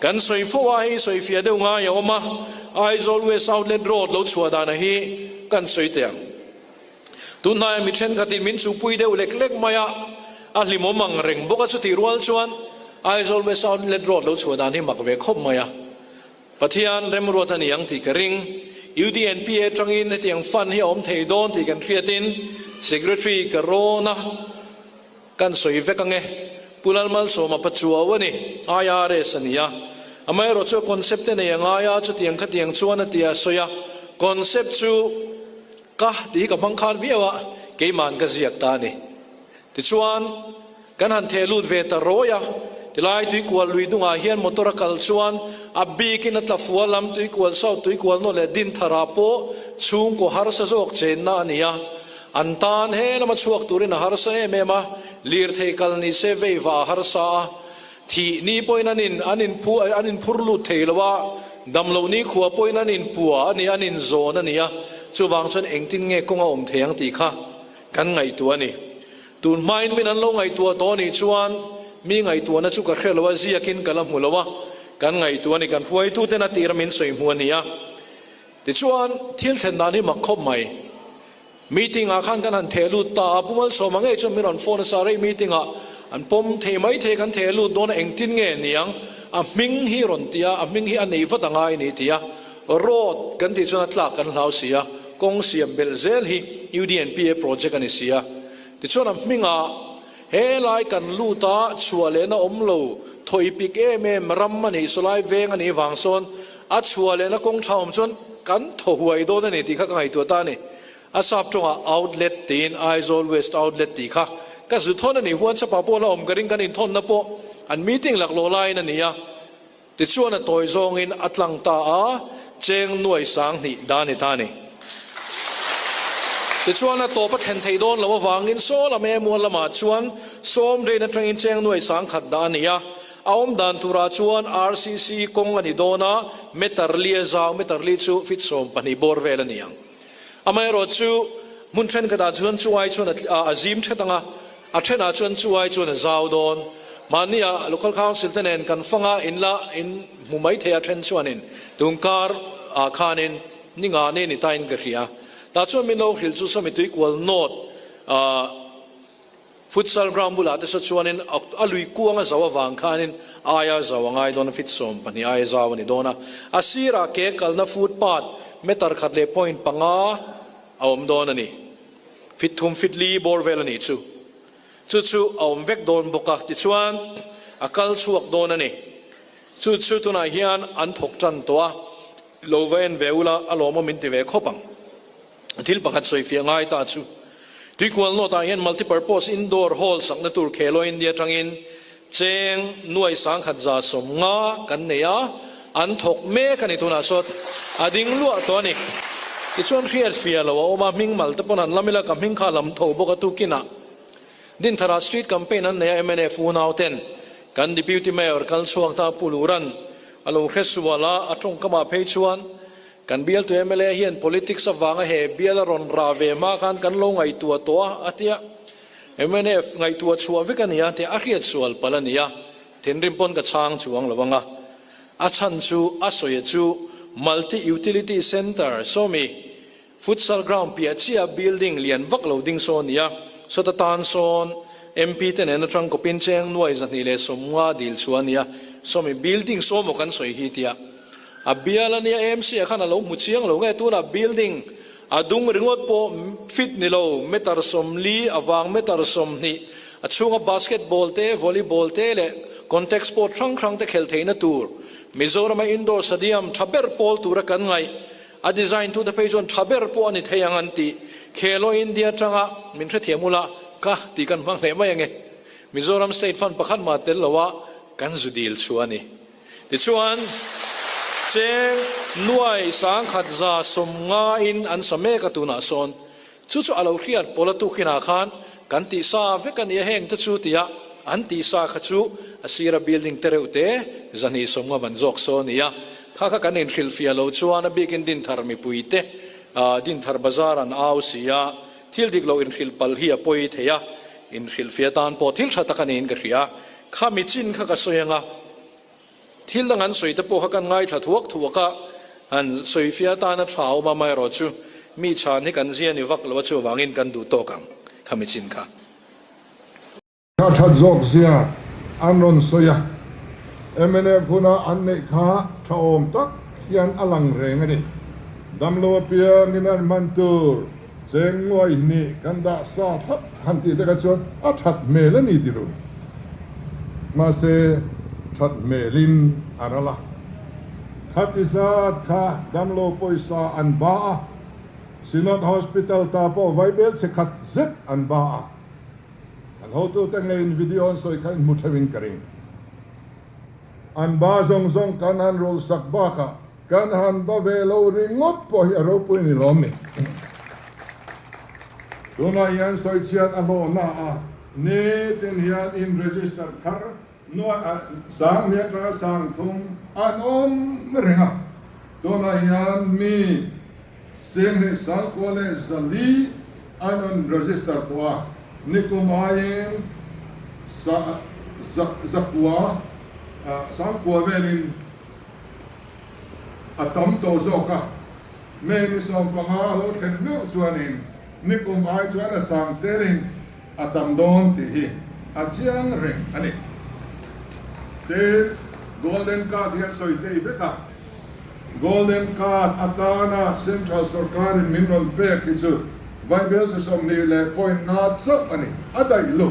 กันสวยฟัวให้สวยเฟียเดียวง่ายเอามาไอซ์ always outlet road เราชัวดานะฮีกันสวยเตียงตุนนายมิเชนขัดมินสุปุยเดียวเล็กๆมาอะอันลิมมังเร่งบกสุติรัวชวนไอซ์ always outlet road เราชัวดานี่มักเวคบมาอะปะเทียนเริ่มรัวทันยังที่กระริงUDNPA จังอินในที่ยังฟันให้อมเทดอนที่กันเครียดิน Secretary กระโรนะกันสวยเวกังเงปุลัลมัลโซมาปัจจุบันนี้อายาเรสเนียอเมริกาคอนเซปต์เนี่ยยังอายาจุดยังขัดยังชวนนั่นที่สวยคอนเซปต์จูก็ที่กับบังคับวิวะเกี่ยมันก็เสียกตานี่ที่ชวนกันหันเทลูดเวตโรยะที่ไล่ตุยกวลลุยดุงอาเฮียนมอเตอร์คัลชวนอับบีกินนัตลฟัวลำตุยกวลเศร้าตุยกวลโนเลดินทาราโปชุงก็ฮาร์สโซกเจนนานี่ยอันตานเฮลมาชวกตุรินฮาร์สเอเมมาลีร์เทกัลนิเซเววาฮาร์สาที่นี่ปอยนันินอันนินพูร์ลุเทลว่าดำเหล่านี้ขัวปอยนันินปัวอันนินโซนันนี่จูวางชนเองติงเงกงอมเทียงตีข้ากันไงตัวนี่ตูนไม่ไม่นั้นลงไงตัวโตนี่ชวนมีไงตัวนั้นชุกเคลว่าเสียกินกันละหัวละวะกันไงตัวนี่กันพวยทุเตนัตีรมินสวยหัวนี่แต่ชวนที่เส้นด้านที่มักคบใหม่มีติงอาคันกันอันเทลูตาปุ่มสมังเอจมีรอนโฟนสารีมีติงอันปมเทไม่เทกันเทลูโดนเองตินเงนี่ยังมิงฮีรอนตีมิงฮีอันนี้ฟัดง่ายนี่ตีรอดกันที่ชนตลาดกันเราเสียกงเสียเบลเซลฮี UDNPA โปรเจกต์กันเสียที่ชนมิงเฮลัยกันลูตาชัวเลนะอมโลถอยปิกเอเมมรัมมันนี่สลายเวงอันนี้วางโซนอัดชัวเลนะกงชาวมชนกันถอยโดนนี่ที่ข้างไงตัวตานี่อาศัพท์จงoutlet Ṭhin Eyes Always outlet ตีค่ะก็สุดท้ายนี่หัวฉบับพวกเราอมกระดิ่งกันอินทนนะพวกอันมีติ้งหลักโลไลนั่นนี่ติดชวนตัวจงอินอัตลังตาเจงหน่วยสังนี่ด้านนี้ท่านี่ติดชวนตัวประเทศไทยโดนเราว่าวางอินโซละเมมัวละมาชวนส้มเรนทริงเจงหน่วยสังขัดด้านนี้เอาอมดันตุราชวน RCC กงอันนี้โดนะเมตรลีซาวเมตรลีชูฟิตสมปนิบอร์เวลนี่ยังอเมริกามุนเทนกระดาษชวนช่วยชวนอาซิมเชตังอาเทนอาชวนช่วยชวนซาวดอนมันนี่local council เนกันฟังอินละอินมุมไม่เทียเทนชวนินตุงการคานินนี่งานนี่ตายอินกระเรียแต่ชวนมิโนฮิลจูสมิตุยกวลโนดฟุตซอลกราวบุลาแต่ชวนินอลุยกวงสาววังคานินอายาสาวง่ายโดนฟิตสมปนิอายาสาวนี่โดนอาศิระเกกัลนาฟุตปาดเมตรขัดเลพอยน์ปังเอาอมโดนนี่ฟิตทุ่มฟิตลีบอร์เวลนี่จู่เอาอมเวกโดนบุกติดชวนอาการชวกโดนนี่จู่ตัวนั้นเฮียนอันถกจันตัวโลเวนเวลาอารมณ์มินติเวคปังที่ปังหัดสวยเฟียง่ายตาจู่ทุกคนโน้ตาเฮียน multi-purpose indoor hall สักนัตุรเคโลอินเดียจังอินเจงหน่วยสังขัดจ่าสมงากันเนี่ยอันถกเมฆกันตัวน่าสดอดิ่งลัวตัวนี้ที่ชวนเครียดเฟียแล้วว่าโอมามิงมัลตะปนันลามิลากับมิงข้าลำโถบกตุกินะดินทาราสตรีทแคมเปญนั้นเนี่ยMNFฟูนาวเทนกันดิพิวติเมอร์กันช่วงตาปูลูรันอารมณ์เคสวาลาอัตรงกมาเพชวนกันเบียลตัวMLAเฮียน politics สว่างเฮเบียลรอนราเวมากันลงไงตัวอาทิยาMNFไงตัวชัววิกันเนี่ยที่อาเรียดสวลปลันเนี่ยเทนริมปนกับช้างช่วงละวังอาชันจูอาสวยจูมัลติยูทิลิตี้เซ็นเตอร์โซมีฟุตซอลกราวด์พิอาชิอาบิลดิ้งเลียนวักโลดิ้งโซนเนี่ยสุดตานโซนMP เตนนัทรังกบินเชงหน่วยจันนี่เลสมว่าดิลชวนเนี่ยโซมีบิลดิ้งโซมกันสวยฮิตเนี่ยอาเบียลเนี่ยMCขันเราหมุเชียงเราไงตัวน่ะบิลดิ้งอาดุงริงวัดโปฟิตนี่เราเมตรสมลีอวางเมตรสมนี่อาช่วงบาสเกตบอลเตะวอลเลย์บอลเตะเลยคอนเท็กซ์สปอร์ตครั้งเตะเขลเทนตูร์มิโซรามอินดอร์สเตเดียมทับเบอร์พอลตูระกันไงอาดีไซน์ทูเดเพจอนทับเบอร์พอลนี่เทียงอันตีเคโลอินเดียจังมินเทเทียมุละก็ตีกันฟังเลยไม่ยังไงมิโซรามสเตทฟันประคันมาเตลว่ากันจุดีลชวนนี่ดิชวนเจงหน่วยสังขัดจ่าสมงาอินอันสมัยกตุนาโซนจู่ๆอาเราเครียดพลตุกินาคานกันตีซาเวกันยังแห้งทัชุติยาอันตีซาขจูอาศิระบิลดิ้งเตเรอุเตจันนี่สมงาบันจอกโซนี่ยาข้ากันอินฟิลฟิอาโลชวนบิกินดินทาร์มิปุยเตดินทาร์บาซารันอาวซียาทิลดิกโลอินฟิลปัลฮียปุยเทียอินฟิลฟิอาตานพอทิลชาตะกันอินกะเรียข้ามิจินข้ากระสวยงา thil dang an soi te po kha kan ngai tha thuak ka an soi fia ta na thau ma mai ro chu mi chan hi kan zian ni vak lo chu wangin kan du to kang khami chin kha That zog zia anon soya emene puna anne kha thaom tak hian alang reng ani damlo pia minan mantur chengoi ni kanda sa thap hanti te ka chon a that mel ani diru ma se that melin arala khatisat kha damlo poisa an ba sinot hospital ta po vaibel se khat zet an ba an ho tu teng lein video soi kan muthawin karing an ba zong zong kan han rol sak ba ka kan han ba velo ringot po hi ro pu ni lom ni tuna yan soi chiat a lo na a ne ten hian in register thar no sang ne tra sang thum an renga tuna yan mi sem ne sang ko le zali anon register to a nikumayin sa zakwa sang kwa velin atam to zoka me ni som panga lo khen no chuanin nikumai chuan sang telin atam don ti hi achiang reng ani te golden card hian soi te beta golden card atana central sarkar in mineral pack chu Bible sa som ni le point not so ani adai lo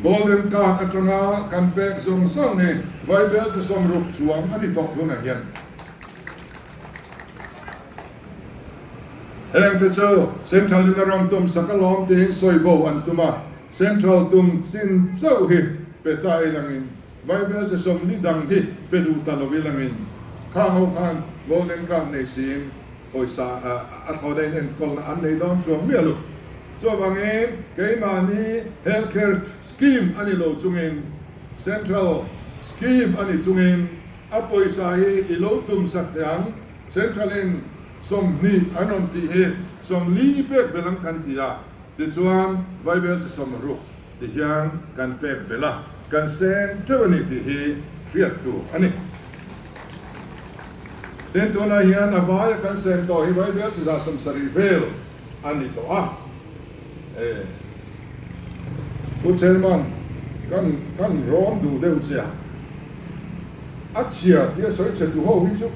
golden card atanga kan pek som song ni Bible sa som rup chuang ani tok lu na hian heng te cho central in around tum sakalom te soi bo an tuma central tum sin so hi petai langin Bible sa som ni dang hi pedu talowi langin khang khan golden card nei sin oi sa a khoden en kol an nei dom chuang mi lu cho bangin ke mani healthcare scheme ani lo chungin central scheme ani chungin a poisa hi ilo tum sak yang central in som ni anon ti he som li pek belang kan tia ti chuan bible se som ru ti hiang kan pek bela kan sen tawni ti hi triat tu ani den to na hian avaya kan sen to hi bible se da som sari vel ani to a Uchelman kan rom du deu chia achia dia soi che tu ho hi chu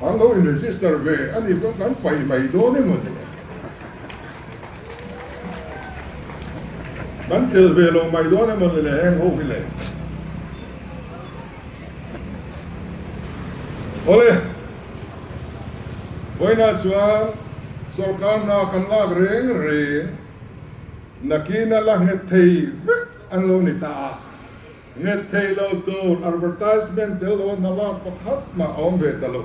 an lo in register ve ani ko kan pai mai do ne mo ne ban tel ve lo mai do ne mo le heng ho hi le ole boina chuan sarkar na kan lag reng nakina la nge thei vek an lo ni ta nge thei lo to advertisement del lo na la pakhat ma om ve ta lo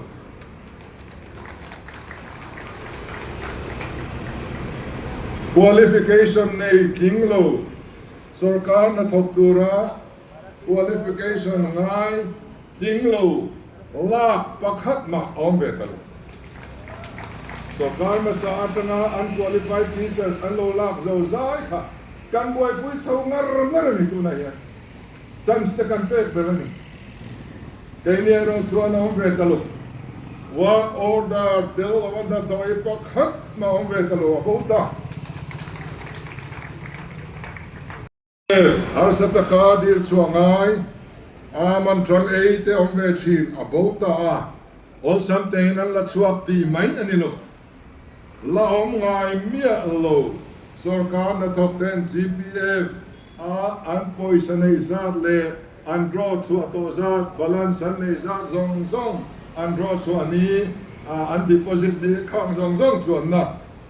qualification nei king lo sarkar na thok tura qualification ngai king lo la pakhat ma om ve ta lo sarkar ma sa atanga unqualified teachers an lo lak zo zai kha kan boy pui chho ngar ni tu na ya chance te kan pek belani kenia ro suana om ve ta lo wa order del wa da thoi pakhat ma om ve ta lo abota har sata qadir chuangai aman tron e te om ve thin abota a ol samtein an la chuak ti mai ani lo la om ngai mia lo sarkar na thok ten GPF an poisa nei zat le an draw to to zat balance an nei zat zong an draw so ani an deposit ni khang zong chuan na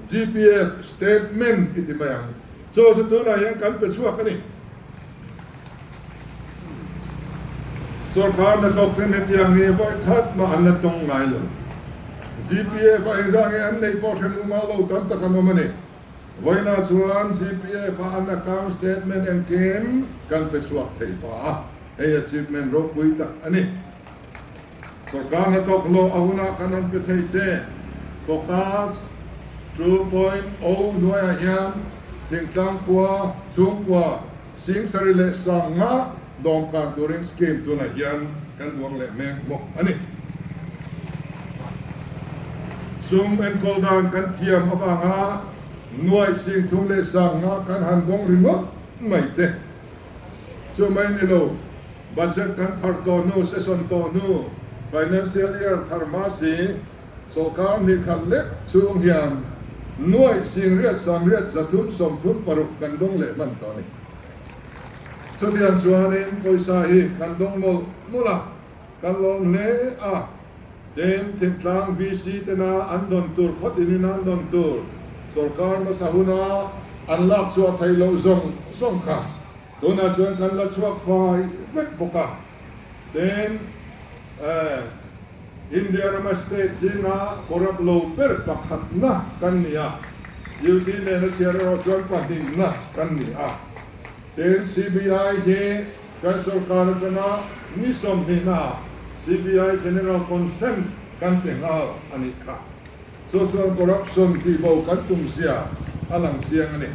GPF statement iti mayang so tu na yang kan pe chuak ani sarkar na thok ten hetiang ni voi that ma an la tong ngai lo GPF exam an nei po them ma lo tam ta kan mane voina chuan GPF an account statement and game kan pe chuak thei pa ei achievement ro pui tak ani sarkar na tok lo ahuna kan an pe thei te focus 2.0 noya hian thingtlang kwa chung kwa sing sari le sang nga ดองการตัวเร่งสกีมตัวไหนยันกันดวงและแมงบอกอันนี้ซุ่มเอ็นโคลดานกันเทียมอวังหาหน่วยสิ่งทุ่งเลสังหากันหันดงริมดไม่เตะช่วยไม่นี่โลบัจเจตกันพาร์ตโนเซสอนโตโน financial year ธรรมาสีโซคามีขันเล็กช่วงยามหน่วยสิ่งเรียดสังเรียดจะทุนสมทุนปรุกันดงเละมันตอนนี้สุดที่อันส่วนนี้โดยสาเหตุกันดงมุลากันลงเนอะเดินทิศทางวิสิตนาอันดอนตูร์ขดอินอันดอนตูร์สรการมาสาหุนาอันลับชัวไทยเราส่งข้าตัวน่าชวนกันละชัวไฟเวกบุกะเดินอินเดียมาสเตทจีน่าคอรัปโลเปอร์ปักหัดนะกันนี่อ่ะยูดีเนนเซียร์เราชวนปัดดินนะกันนี่อ่ะเดิน CBI เฮกันสรการจะนะนิสมหินา CBI General Consent กันเป็นเอาอันนี้ค่ะส่วน corruption ที่บอกกันตุ้มเสียอลังเสียงอันนี้